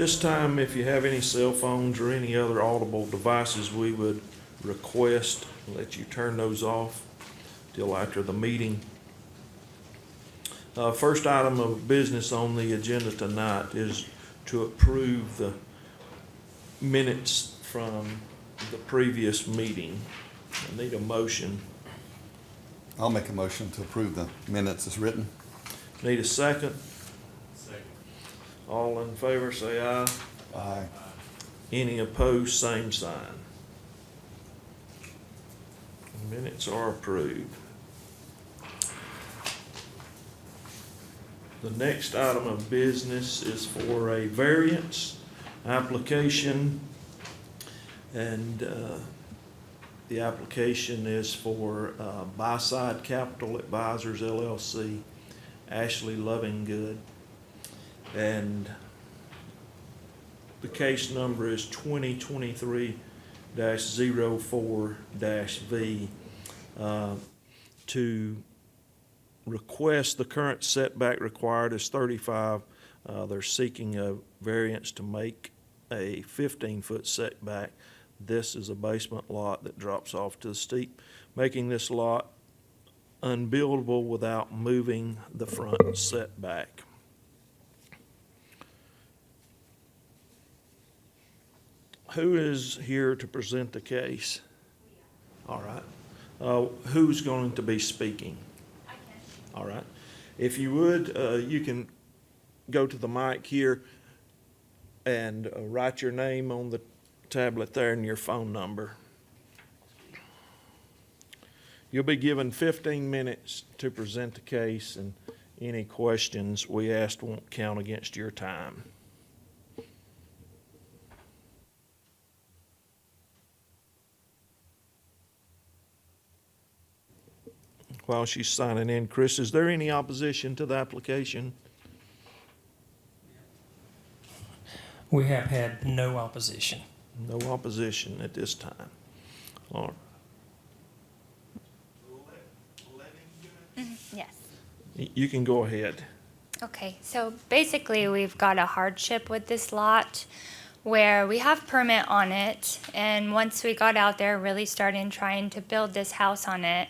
this time, if you have any cell phones or any other audible devices, we would request that you turn those off till after the meeting. First item of business on the agenda tonight is to approve the minutes from the previous meeting. I need a motion. I'll make a motion to approve the minutes as written. Need a second? Second. All in favor, say aye. Aye. Any opposed, same sign. Minutes are approved. The next item of business is for a variance application, and the application is for Buy-Side Capital Advisors LLC, Ashley Lovinggood, and the case number is 2023-04-V, to request the current setback required is 35. They're seeking a variance to make a 15-foot setback. This is a basement lot that drops off to the steep, making this lot unbuildable without moving the front setback. Who is here to present the case? All right. Who's going to be speaking? I can. All right. If you would, you can go to the mic here and write your name on the tablet there and your phone number. You'll be given 15 minutes to present the case, and any questions we asked won't count against your time. While she's signing in, Chris, is there any opposition to the application? We have had no opposition. No opposition at this time. All right. Yes. You can go ahead. Okay, so basically we've got a hardship with this lot where we have permit on it, and once we got out there really starting trying to build this house on it,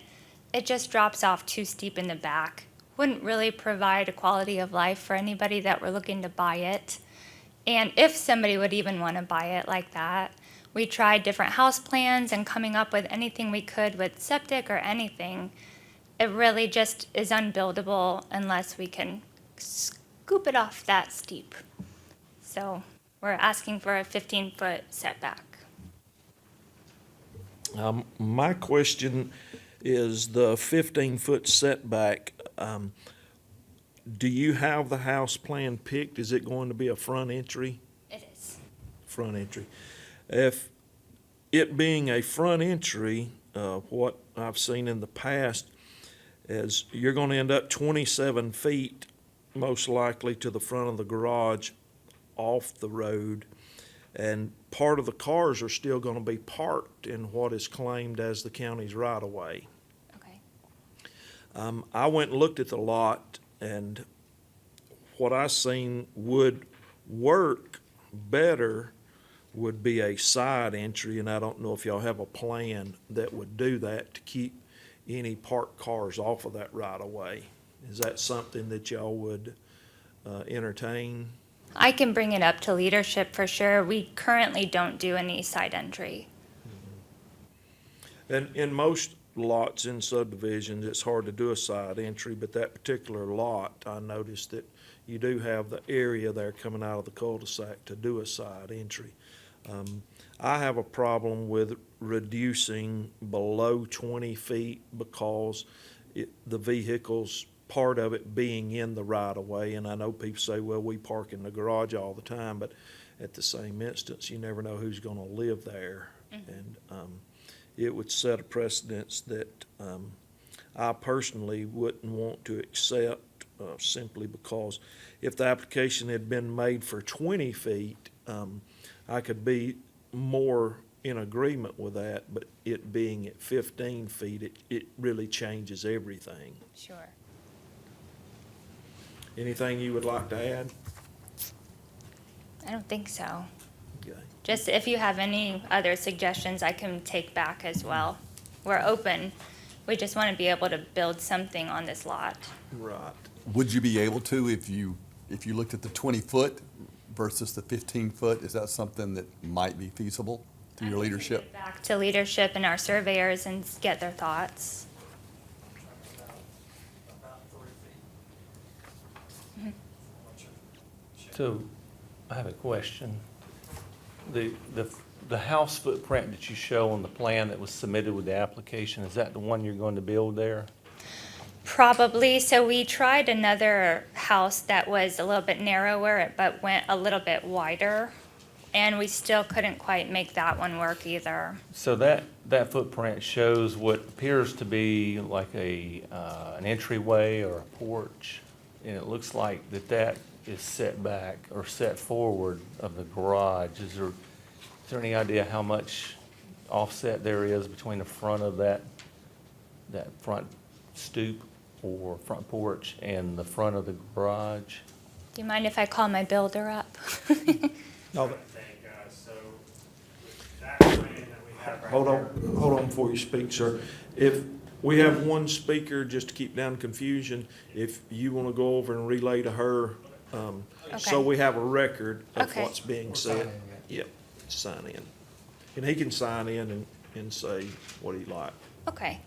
it just drops off too steep in the back. Wouldn't really provide a quality of life for anybody that were looking to buy it. And if somebody would even want to buy it like that, we tried different house plans and coming up with anything we could with septic or anything. It really just is unbuildable unless we can scoop it off that steep. So we're asking for a 15-foot setback. My question is the 15-foot setback. Do you have the house plan picked? Is it going to be a front entry? It is. Front entry. If it being a front entry, what I've seen in the past is you're going to end up 27 feet most likely to the front of the garage off the road, and part of the cars are still going to be parked in what is claimed as the county's right-of-way. Okay. I went and looked at the lot, and what I seen would work better would be a side entry, and I don't know if y'all have a plan that would do that to keep any parked cars off of that right-of-way. Is that something that y'all would entertain? I can bring it up to leadership for sure. We currently don't do any side entry. And in most lots in subdivisions, it's hard to do a side entry, but that particular lot, I noticed that you do have the area there coming out of the cul-de-sac to do a side entry. I have a problem with reducing below 20 feet because the vehicles, part of it being in the right-of-way, and I know people say, well, we park in the garage all the time, but at the same instance, you never know who's going to live there. Mm-hmm. And it would set a precedence that I personally wouldn't want to accept, simply because if the application had been made for 20 feet, I could be more in agreement with that, but it being at 15 feet, it really changes everything. Sure. Anything you would like to add? I don't think so. Okay. Just if you have any other suggestions, I can take back as well. We're open. We just want to be able to build something on this lot. Right. Would you be able to if you looked at the 20-foot versus the 15-foot? Is that something that might be feasible through your leadership? Back to leadership and our surveyors and get their thoughts. So, I have a question. The house footprint that you show on the plan that was submitted with the application, is that the one you're going to build there? Probably. So we tried another house that was a little bit narrower, but went a little bit wider. And we still couldn't quite make that one work either. So that footprint shows what appears to be like an entryway or a porch, and it looks like that is set back or set forward of the garage. Is there any idea how much offset there is between the front of that front stoop or front porch and the front of the garage? Do you mind if I call my builder up? No, but So with that plan that we have right hold there. on before you speak, sir. If we have one speaker, just to keep down confusion, if you want to go over and relay to her, so Okay. we have a record of Okay. what's being said. Yep, sign in. And he can sign in and say what he like. Okay.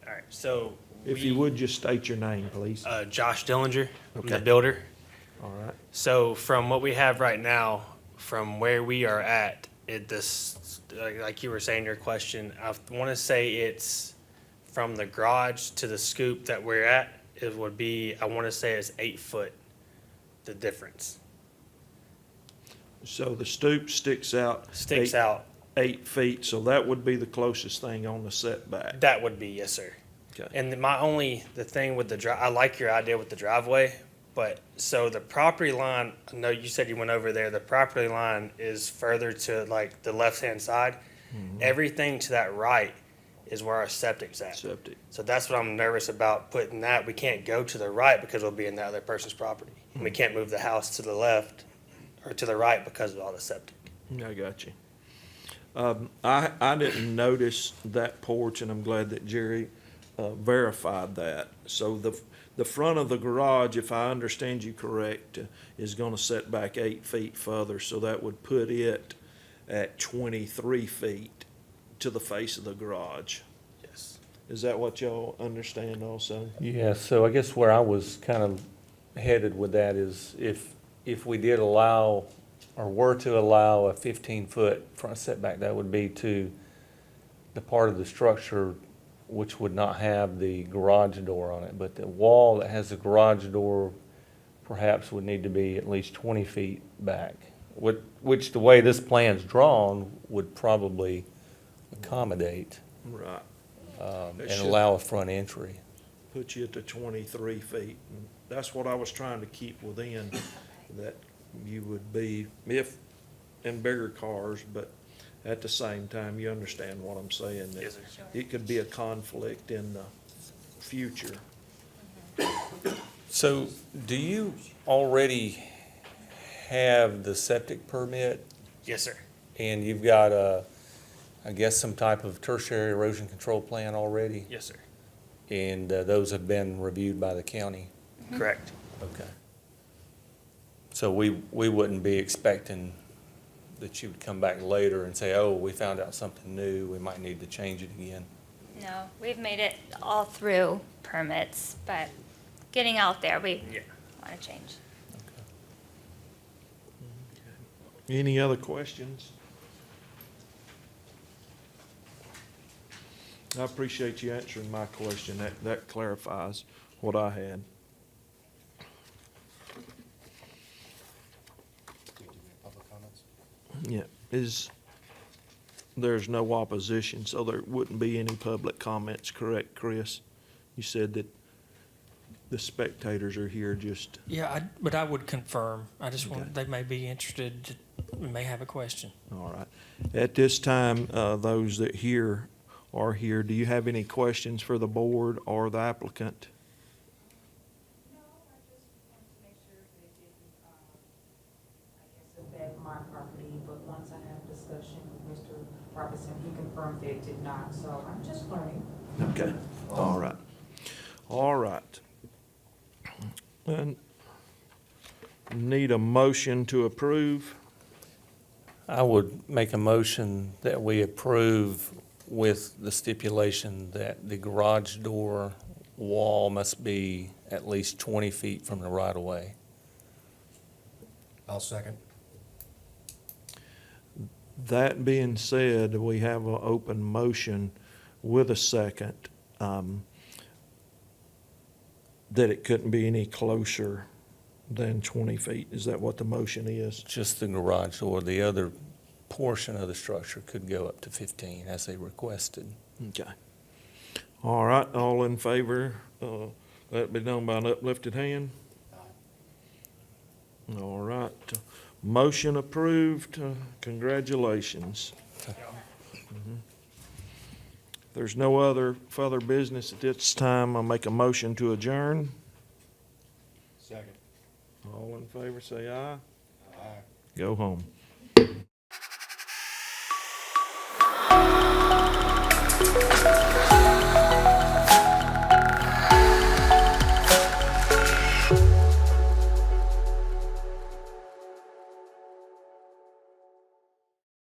All right, so. If you would, just state your name, please. Josh Dillinger, I'm the Okay. builder. All right. So from what we have right now, from where we are at, like you were saying, your question, I want to say it's from the garage to the scoop that we're at, it would be, I want to say it's 8 foot, the difference. So the stoop sticks out. Sticks eight- out, 8 feet, so that would be the closest thing on the setback. that would be, yes, sir. Okay. And the thing with the I like your idea with the driveway, but so the property line, I know you said you went over there, the property line is further to like the left-hand side. Everything to that right is where our septic's at. Septic. So that's what I'm nervous about putting that. We can't go to the right because we'll be in the other person's property. And we can't move the house to the left or to the right because of all the septic. I got you. I didn't notice that porch, and I'm glad that Jerry verified that. So the front of the garage, if I understand you correct, is gonna set back 8 feet further, so that would put it at 23 feet to the face of the garage. Yes. Is that what y'all understand also? Yeah, so I guess where I was kind of headed with that is if we did allow, or were to allow a 15-foot front setback, that would be to the part of the structure which would not have the garage door on it, but the wall that has the garage door perhaps would need to be at least 20 feet back, which the way this plan's drawn would probably accommodate Right. and It should- allow a front entry. Put you at the 23 feet. And that's what I was trying to keep within, that you would be, if in bigger cars, but at the same time, you understand what I'm saying. that Yes, sir. Sure. It could be a conflict in the future. So, do you already have the septic permit, Yes, sir. and you've got I guess some type of tertiary erosion control plan already? Yes, sir. And those have been reviewed by the county? Correct. Okay. So we wouldn't be expecting that you would come back later and say, oh, we found out something new, we might need to change it again? No, we've made it all through permits, but getting out there, we Yeah. want to change. Any other questions? I appreciate you answering my question. That clarifies what I had. Yeah, there's no opposition, so there wouldn't be any public comments, correct, Chris? You said that the spectators are here just, Yeah, but I would confirm. I just Okay. want, they may be interested may have a question. All right. At this time, those that are here, do you have any questions for the board or the applicant? No, I just wanted to make sure that it didn't, I guess, affect my property, but once I had a discussion with Mr. Robinson, he confirmed that it did not, so I'm just learning. Okay, all right. All right. And need a motion to approve. I would make a motion that we approve with the stipulation that the garage door wall must be at least 20 feet from the right-of-way. I'll second. That being said, we have an open motion with a second, that it couldn't be any closer than 20 feet. Is that what the motion is? Just the garage door. The other portion of the structure could go up to 15 as they requested. Okay. All right, all in favor, let it be done by an uplifted hand. All right, motion approved, congratulations. Mhm. If there's no other further business at this time, I'll make a motion to adjourn. Second. All in favor, say aye. Aye. Go home.